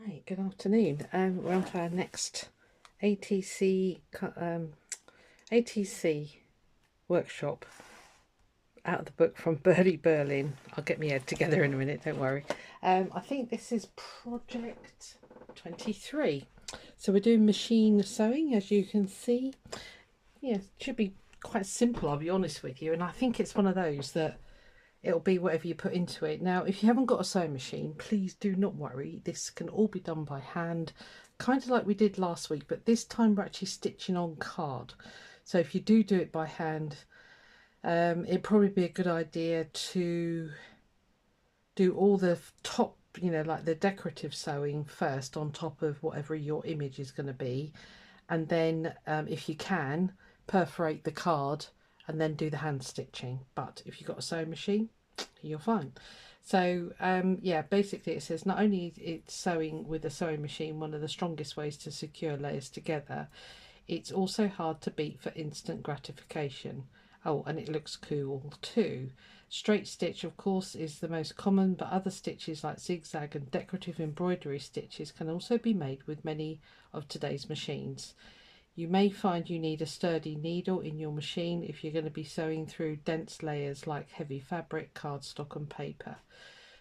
Right, good afternoon. We're on to our next ATC workshop out of the book from Birdie Berlin. I'll get my head together in a minute, don't worry. I think this is project 23. So we're doing machine sewing, as you can see. Yeah, it should be quite simple, I'll be honest with you. And I think it's one of those that it'll be whatever you put into it. Now, if you haven't got a sewing machine, please do not worry. This can all be done by hand, kind of like we did last week, but this time we're actually stitching on card. So if you do it by hand, it'd probably be a good idea to do all the top, like the decorative sewing first on top of whatever your image is going to be. And then if you can, perforate the card and then do the hand stitching. But if you've got a sewing machine, you're fine. So yeah, basically it says not only it's sewing with a sewing machine one of the strongest ways to secure layers together, it's also hard to beat for instant gratification. Oh, and it looks cool too. Straight stitch, of course, is the most common, but other stitches like zigzag and decorative embroidery stitches can also be made with many of today's machines. You may find you need a sturdy needle in your machine if you're going to be sewing through dense layers like heavy fabric, cardstock and paper.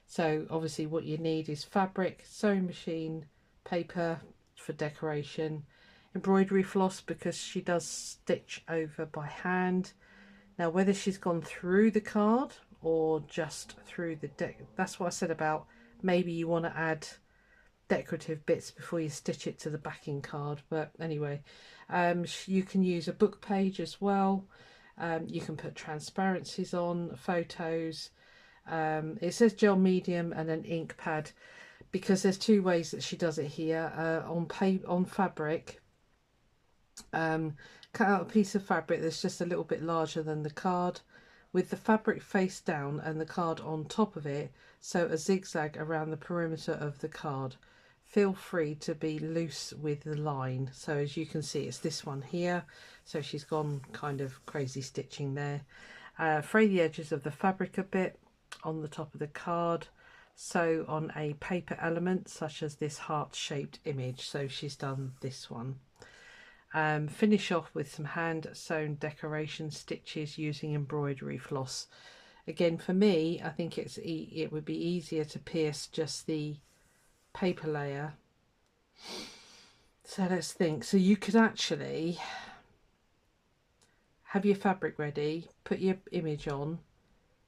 So obviously what you need is fabric, sewing machine, paper for decoration, embroidery floss because she does stitch over by hand. Now whether she's gone through the card or just through the deck, that's what I said about maybe you want to add decorative bits before you stitch it to the backing card. But anyway, you can use a book page as well. You can put transparencies on, photos. It says gel medium and an ink pad because there's two ways that she does it here. On fabric, cut out a piece of fabric that's just a little bit larger than the card with the fabric face down and the card on top of it, sew a zigzag around the perimeter of the card. Feel free to be loose with the line. So as you can see, it's this one here. So she's gone kind of crazy stitching there. Fray the edges of the fabric a bit on the top of the card. Sew on a paper element such as this heart-shaped image. So she's done this one. Finish off with some hand sewn decoration stitches using embroidery floss. Again, for me, I think it would be easier to pierce just the paper layer. So let's think. So you could actually have your fabric ready, put your image on,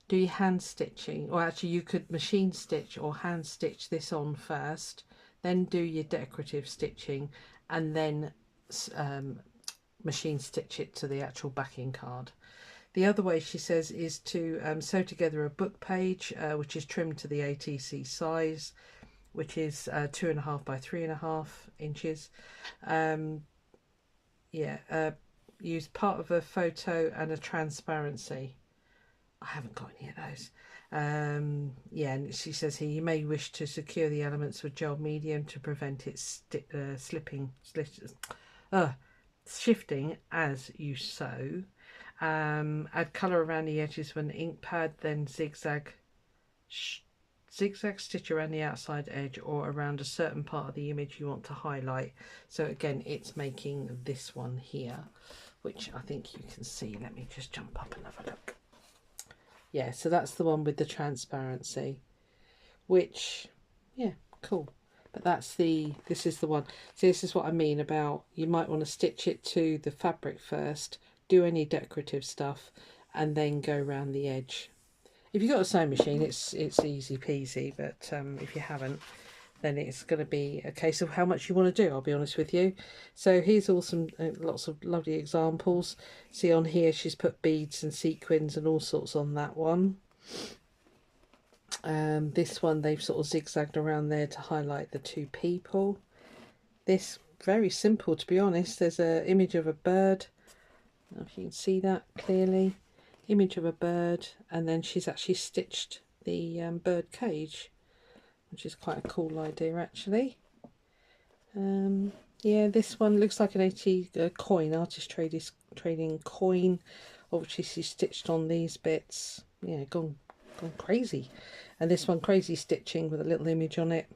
do your hand stitching, or actually you could machine stitch or hand stitch this on first, then do your decorative stitching and then machine stitch it to the actual backing card. The other way, she says, is to sew together a book page which is trimmed to the ATC size, which is 2.5 by 3.5 inches. Use part of a photo and a transparency. I haven't got any of those. And she says here, you may wish to secure the elements with gel medium to prevent it shifting as you sew. Add colour around the edges with an ink pad, then zigzag stitch around the outside edge or around a certain part of the image you want to highlight. So again, it's making this one here, which I think you can see. Let me just jump up and have a look. Yeah, so that's the one with the transparency, which, yeah, cool. But this is the one. So this is what I mean about you might want to stitch it to the fabric first, do any decorative stuff, and then go around the edge. If you've got a sewing machine, it's easy peasy, but if you haven't, then it's going to be a case of how much you want to do, I'll be honest with you. So here's lots of lovely examples. See on here, she's put beads and sequins and all sorts on that one. This one, they've sort of zigzagged around there to highlight the two people. This, very simple, to be honest. There's an image of a bird. I don't know if you can see that clearly. Image of a bird, and then she's actually stitched the bird cage, which is quite a cool idea actually. Yeah, this one looks like an coin, artist trading coin. Obviously she stitched on these bits. Yeah, gone crazy. And this one, crazy stitching with a little image on it.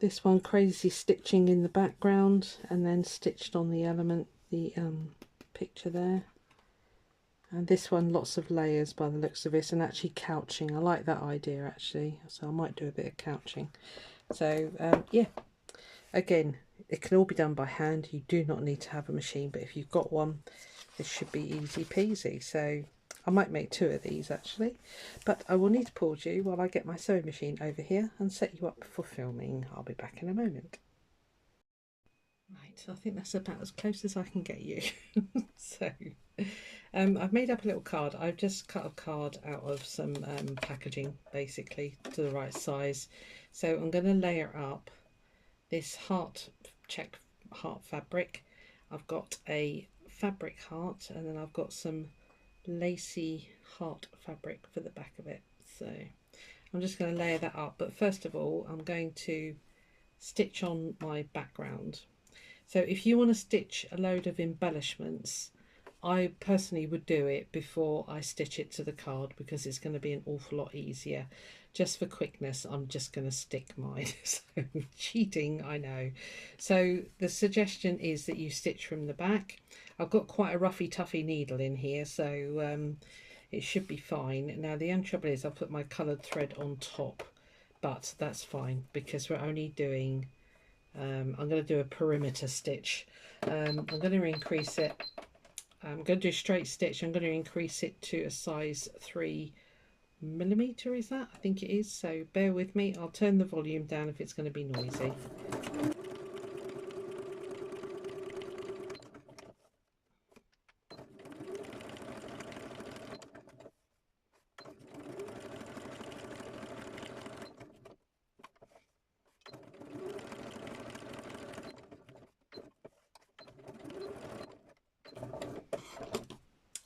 This one crazy stitching in the background and then stitched on the element, the picture there. And this one lots of layers by the looks of it, and actually couching. I like that idea actually, so I might do a bit of couching. So yeah, again, it can all be done by hand. You do not need to have a machine, but if you've got one, this should be easy peasy. So I might make 2 of these actually, but I will need to pause you while I get my sewing machine over here and set you up for filming. I'll be back in a moment. Right, I think that's about as close as I can get you. So I've made up a little card. I've just cut a card out of some packaging basically to the right size. So I'm going to layer up this check heart fabric. I've got a fabric heart, and then I've got some lacy heart fabric for the back of it. So I'm just going to layer that up, but first of all I'm going to stitch on my background. So if you want to stitch a load of embellishments, I personally would do it before I stitch it to the card, because it's going to be an awful lot easier. Just for quickness, I'm just going to stick mine. So cheating, I know. So the suggestion is that you stitch from the back. I've got quite a roughy toughy needle in here, so it should be fine. Now the only trouble is I'll put my coloured thread on top, but that's fine because we're only doing I'm going to do a perimeter stitch. I'm going to increase it. I'm going to do straight stitch. I'm going to increase it to a size 3mm, is that? I think it is. So bear with me. I'll turn the volume down if it's going to be noisy.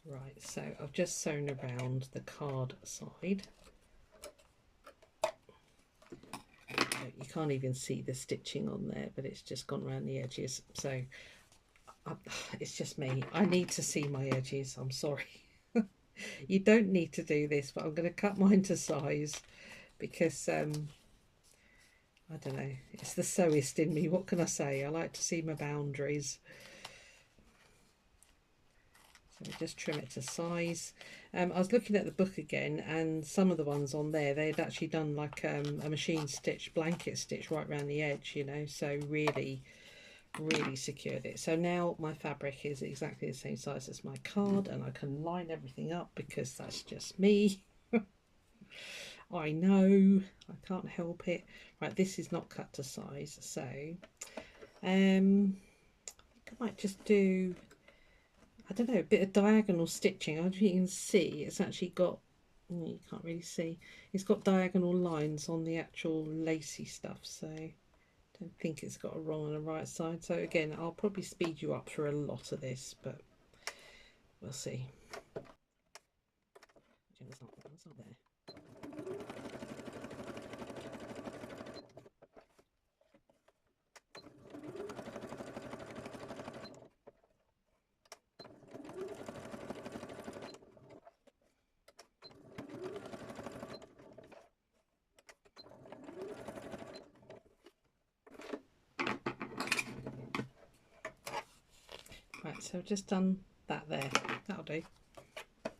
Right, so I've just sewn around the card side. You can't even see the stitching on there, but it's just gone around the edges. So it's just me. I need to see my edges. I'm sorry. You don't need to do this, but I'm going to cut mine to size because I don't know. It's the sewist in me. What can I say? I like to see my boundaries. So just trim it to size. I was looking at the book again, and some of the ones on there, they'd actually done like a machine stitch, blanket stitch right around the edge, you know, so really secured it. So now my fabric is exactly the same size as my card, and I can line everything up because that's just me. I know, I can't help it. Right, this is not cut to size, so I think I might just do, I don't know, a bit of diagonal stitching. I don't know if you can see, it's actually got, you can't really see, it's got diagonal lines on the actual lacy stuff, so I don't think it's got a wrong and a right side. So again, I'll probably speed you up through a lot of this, but we'll see. It's not there. Right, so I've just done that there. That'll do.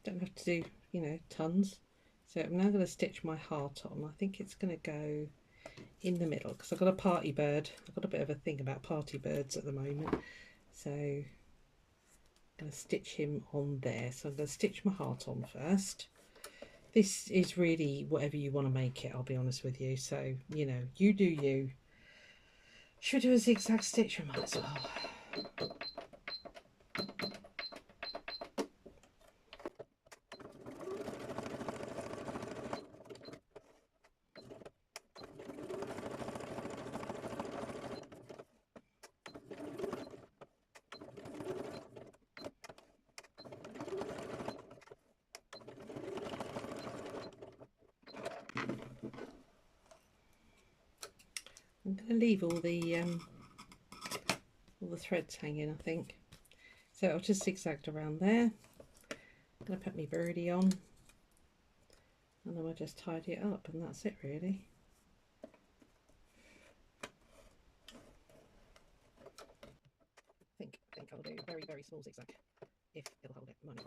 Don't have to do, you know, tons. So I'm now going to stitch my heart on. I think it's going to go in the middle because I've got a party bird. I've got a bit of a thing about party birds at the moment. So I'm going to stitch him on there. So I'm going to stitch my heart on first. This is really whatever you want to make it, I'll be honest with you. So, you know, you do you. Should we do a zigzag stitch? We might as well. I'm going to leave all the threads hanging, I think. So I've just zigzagged around there. I'm going to put my birdie on, and then I'll just tidy it up, and that's it really. think I'll do a very, very small zigzag, if it'll hold it. Money.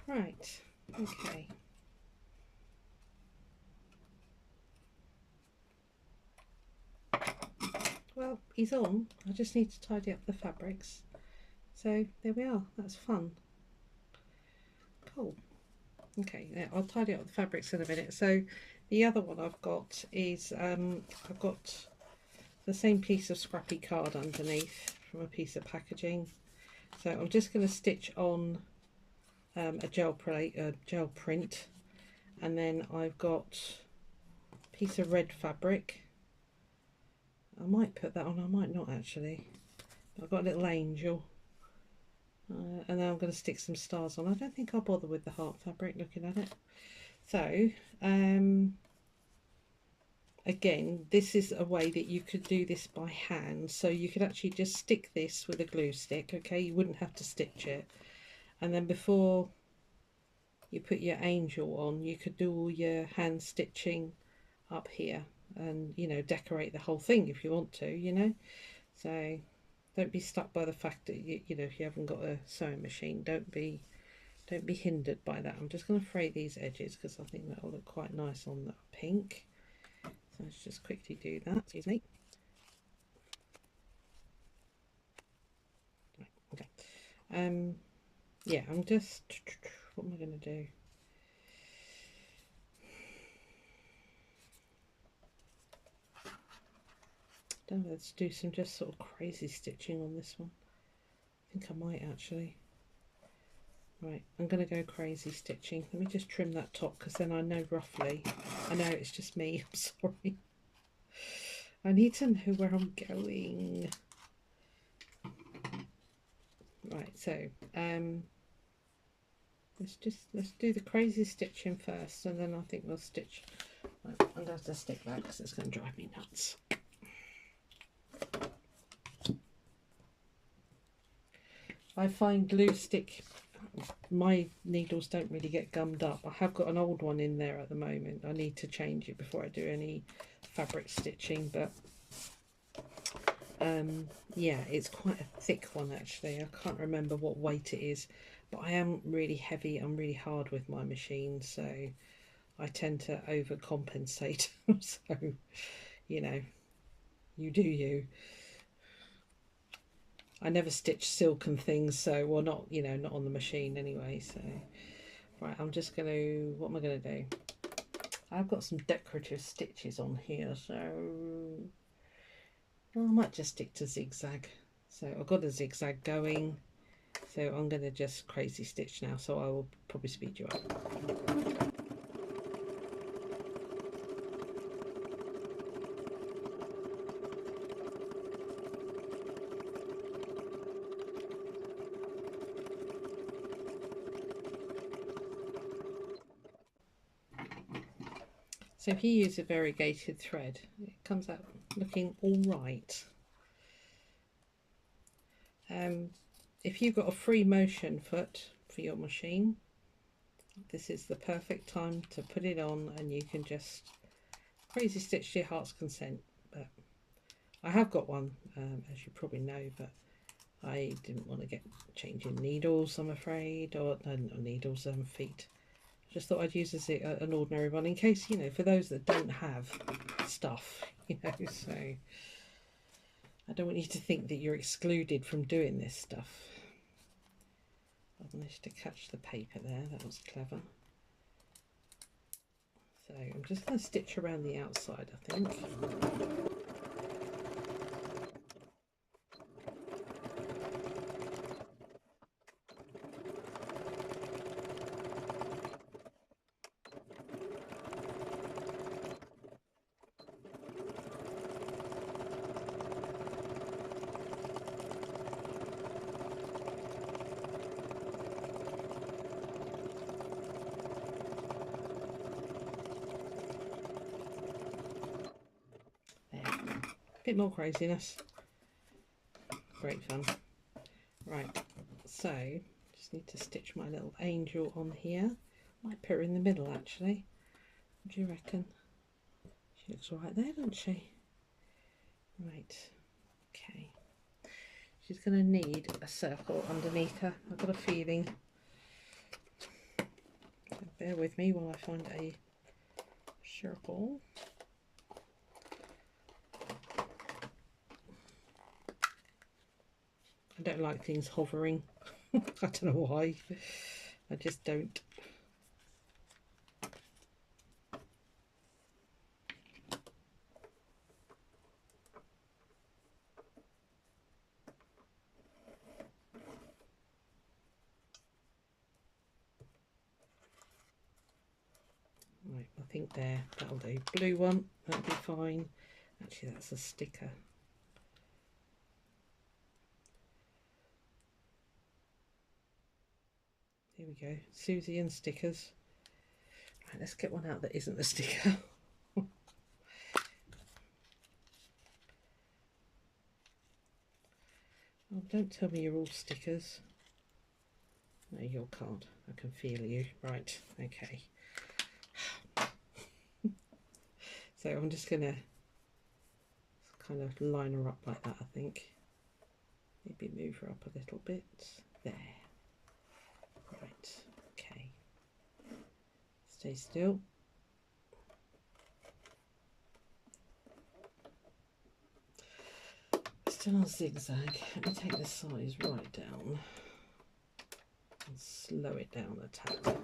Right, okay. Well, he's on. I just need to tidy up the fabrics. So there we are. That's fun. Cool. Okay, yeah, I'll tidy up the fabrics in a minute. So the other one I've got is I've got the same piece of scrappy card underneath from a piece of packaging. So I'm just going to stitch on a gel print, and then I've got a piece of red fabric. I might put that on, I might not actually. I've got a little angel, and then I'm going to stick some stars on. I don't think I'll bother with the heart fabric looking at it. So again, this is a way that you could do this by hand. So you could actually just stick this with a glue stick, okay? You wouldn't have to stitch it. And then before you put your angel on, you could do all your hand stitching up here and, you know, decorate the whole thing if you want to, you know. So don't be stuck by the fact that you know, if you haven't got a sewing machine, don't be hindered by that. I'm just going to fray these edges because I think that will look quite nice on the pink. So let's just quickly do that. Excuse me. Right, okay. Yeah, I'm just, what am I going to do? Don't know, let's do some just sort of crazy stitching on this one. I think I might actually. Right, I'm going to go crazy stitching. Let me just trim that top because then I know roughly. I know it's just me, I'm sorry. I need to know where I'm going. Right, so let's do the crazy stitching first, and then I think we'll stitch. Right, I'm going to have to stick that because it's going to drive me nuts. I find glue stick, my needles don't really get gummed up. I have got an old one in there at the moment. I need to change it before I do any fabric stitching, but yeah, it's quite a thick one actually. I can't remember what weight it is, but I am really heavy. I'm really hard with my machine, so I tend to overcompensate. So, you know, you do you. I never stitch silk and things, so, well, not, you know, not on the machine anyway. So right, I'm just going to, what am I going to do? I've got some decorative stitches on here, so I might just stick to zigzag. So I've got a zigzag going, so I'm going to just crazy stitch now, so I will probably speed you up. So if you use a variegated thread, it comes out looking all right. If you've got a free motion foot for your machine, this is the perfect time to put it on, and you can just crazy stitch to your heart's content. But I have got one, as you probably know, but I didn't want to get changing needles, I'm afraid, or no, not needles, feet. Just thought I'd use an ordinary one in case, you know, for those that don't have stuff, you know, so I don't want you to think that you're excluded from doing this stuff. I managed to catch the paper there, that was clever. So I'm just going to stitch around the outside, I think. bit more craziness. Great fun. Right, so just need to stitch my little angel on here. Might put her in the middle actually. What do you reckon? She looks right there, doesn't she? Right, okay. She's going to need a circle underneath her. I've got a feeling. So bear with me while I find a circle. I don't like things hovering. I don't know why. I just don't. Right, I think that'll do. Blue one, that'll be fine. Actually, that's a sticker. Here we go. Susie and stickers. Right, let's get one out that isn't a sticker. Oh, don't tell me you're all stickers. No, your card. I can feel you. Right, okay. So I'm just going to kind of line her up like that, I think. Maybe move her up a little bit. There. Right, okay. Stay still. Still on zigzag. Let me take the size right down and slow it down a tad.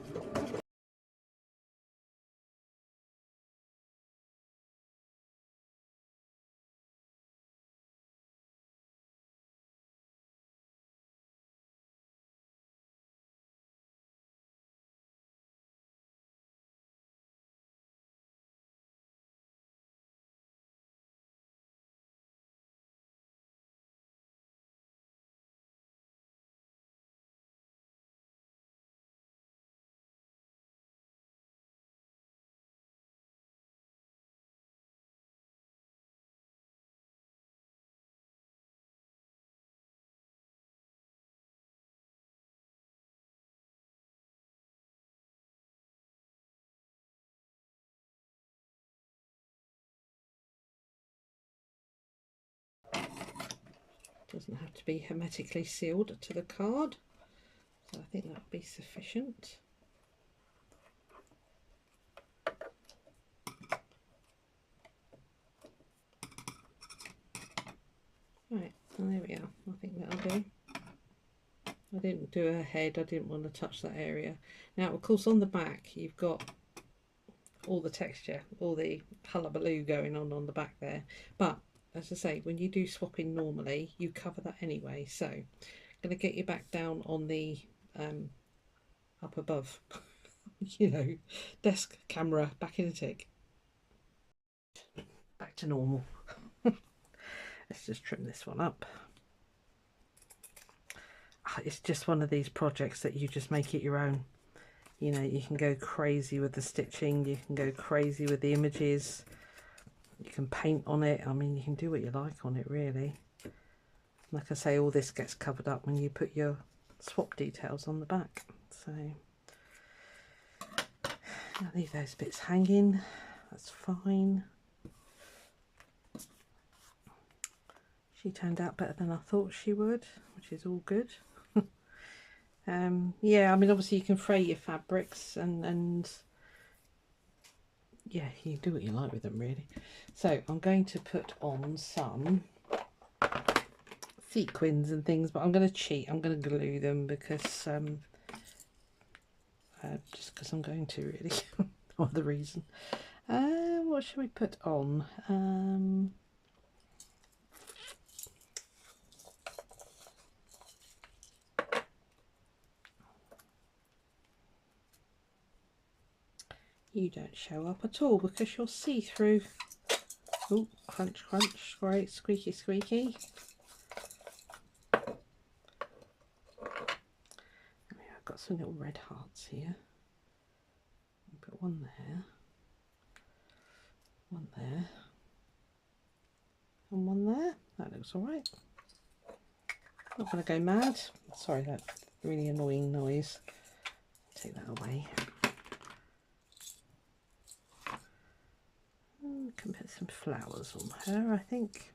Doesn't have to be hermetically sealed to the card, so I think that would be sufficient. Right, well, there we are. I think that'll do. I didn't do her head, I didn't want to touch that area. Now, of course, on the back you've got all the texture, all the hullabaloo going on the back there, but as I say, when you do swapping normally, you cover that anyway. So I'm going to get you back down on the up above you know, desk camera, back in a tick. Back to normal. Let's just trim this one up. It's just one of these projects that you just make it your own. You know, you can go crazy with the stitching, you can go crazy with the images, you can paint on it. I mean, you can do what you like on it, really. Like I say, all this gets covered up when you put your swap details on the back. So I'll leave those bits hanging, that's fine. She turned out better than I thought she would, which is all good. Yeah, I mean, obviously you can fray your fabrics and yeah, you do what you like with them, really. So I'm going to put on some sequins and things, but I'm going to cheat. I'm going to glue them because just because I'm going to, really. No other reason. What should we put on? You don't show up at all because you're see-through. Oh, crunch, crunch, great, squeaky, squeaky. I've got some little red hearts here. Put one there, one there. And one there. That looks all right. Not going to go mad. Sorry, that really annoying noise. Take that away. Can put some flowers on her, I think.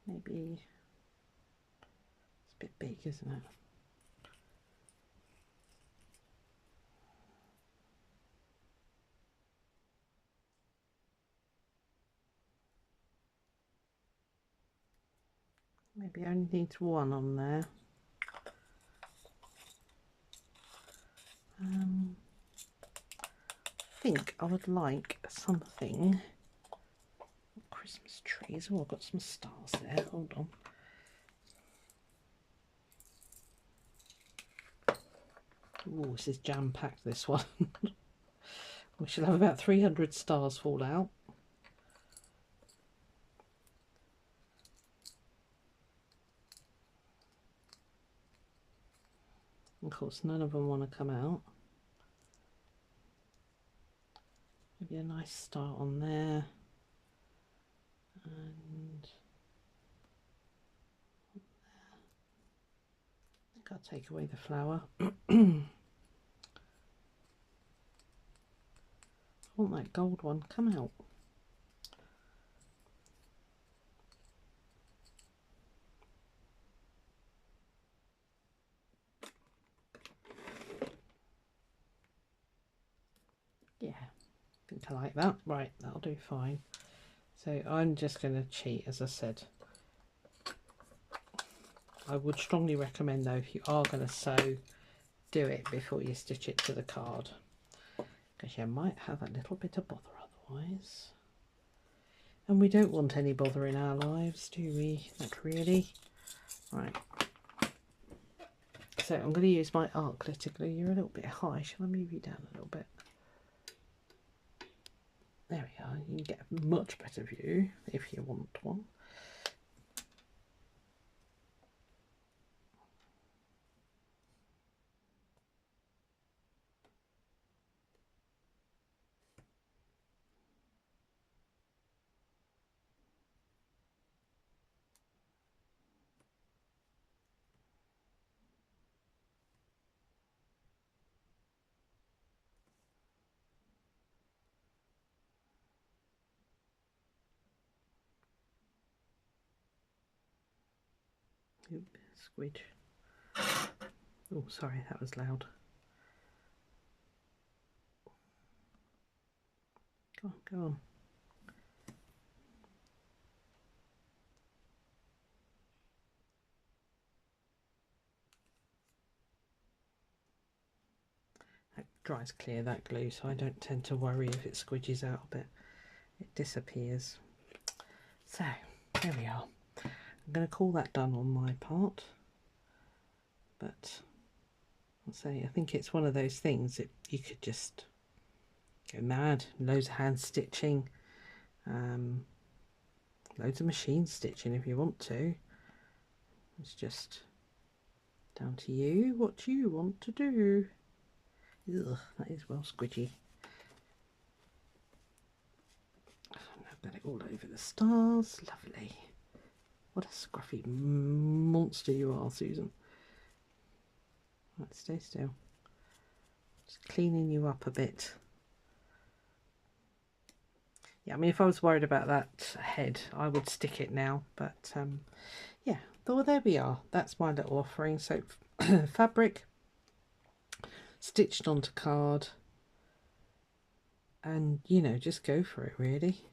Maybe it's a bit big, isn't it? Maybe only needs one on there. I think I would like something. Christmas trees. Oh, I've got some stars there. Hold on. Oh, this is jam-packed, this one. We shall have about 300 stars fall out. Of course, none of them want to come out. Maybe a nice star on there. And I think I'll take away the flower. I want that gold one. Come out. Yeah, I think I like that. Right, that'll do fine. So I'm just going to cheat, as I said. I would strongly recommend, though, if you are going to sew, do it before you stitch it to the card, because you might have a little bit of bother otherwise. And we don't want any bother in our lives, do we? Not really. Right. So I'm going to use my art glitter glue. You're a little bit high. Shall I move you down a little bit? There we are. You can get a much better view if you want one. Oop, squidge. Oh, sorry, that was loud. Go on, go on. That dries clear, that glue, so I don't tend to worry if it squidges out a bit. It disappears. So, there we are. I'm going to call that done on my part. But, I'll say, I think it's one of those things that you could just go mad. Loads of hand stitching. Loads of machine stitching if you want to. It's just down to you what you want to do. Ugh, that is well squidgy. I've got it all over the stars. Lovely. What a scruffy monster you are, Susan. Right, stay still. Just cleaning you up a bit. Yeah, I mean, if I was worried about that head, I would stick it now. But, yeah, well, there we are. That's my little offering. So, fabric stitched onto card. And, you know, just go for it, really.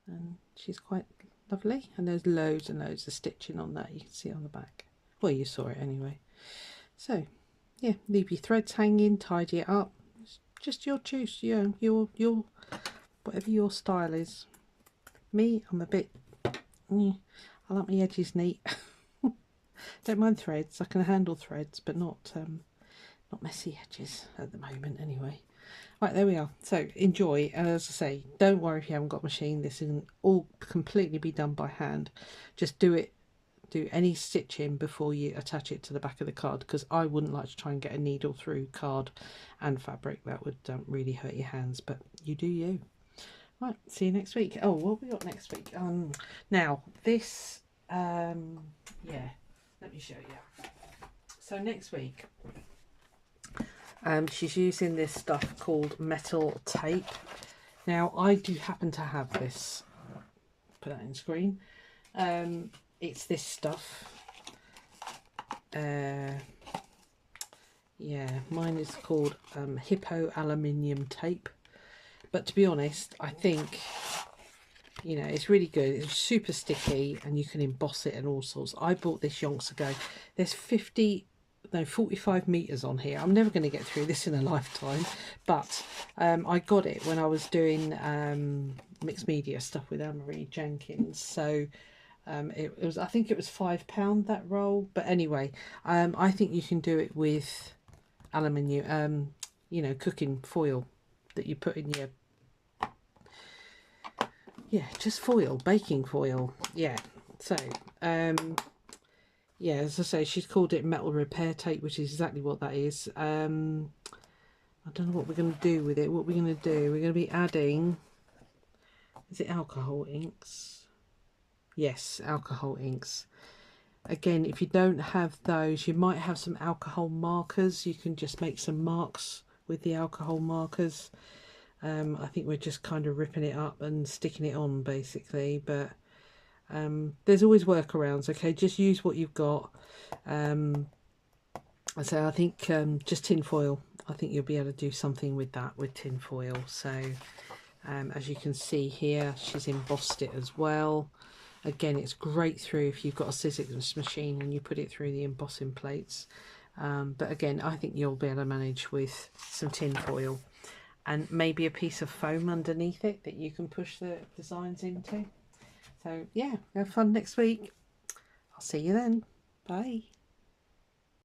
And she's quite lovely. And there's loads and loads of stitching on that. You can see on the back. Well, you saw it anyway. So, yeah, leave your threads hanging, tidy it up. It's just your choice, yeah, your whatever your style is. Me, I'm a bit, I like my edges neat. Don't mind threads. I can handle threads, but not messy edges at the moment, anyway. Right, there we are. So enjoy, and as I say, don't worry if you haven't got a machine. This isn't all completely be done by hand. Just do it do any stitching before you attach it to the back of the card, because I wouldn't like to try and get a needle through card and fabric. That would really hurt your hands, but you do you. Right, see you next week. Oh, what have we got next week? Now this, yeah, let me show you. So next week, she's using this stuff called metal tape. Now I do happen to have this. Put that in screen. It's this stuff. Yeah, mine is called Hippo aluminium tape. But to be honest, I think, you know, it's really good. It's super sticky and you can emboss it and all sorts. I bought this yonks ago. There's 45 meters on here. I'm never going to get through this in a lifetime, but I got it when I was doing mixed media stuff with Anne-Marie Jenkins. So it was, I think it was £5 that roll. But anyway, I think you can do it with aluminium, you know, cooking foil that you put in your, yeah, just foil, baking foil. Yeah. So yeah, as I say, she's called it metal repair tape, which is exactly what that is. I don't know what we're going to do with it. What we're going to do, we're going to be adding, is it alcohol inks? Yes, alcohol inks. Again, if you don't have those, you might have some alcohol markers. You can just make some marks with the alcohol markers. I think we're just kind of ripping it up and sticking it on basically, but there's always workarounds. Okay, just use what you've got. So I think just tin foil, I think you'll be able to do something with that, with tin foil. So as you can see here, she's embossed it as well. Again, it's great through if you've got a scissors machine and you put it through the embossing plates. But again, I think you'll be able to manage with some tin foil and maybe a piece of foam underneath it that you can push the designs into. So yeah, have fun next week. I'll see you then. Bye.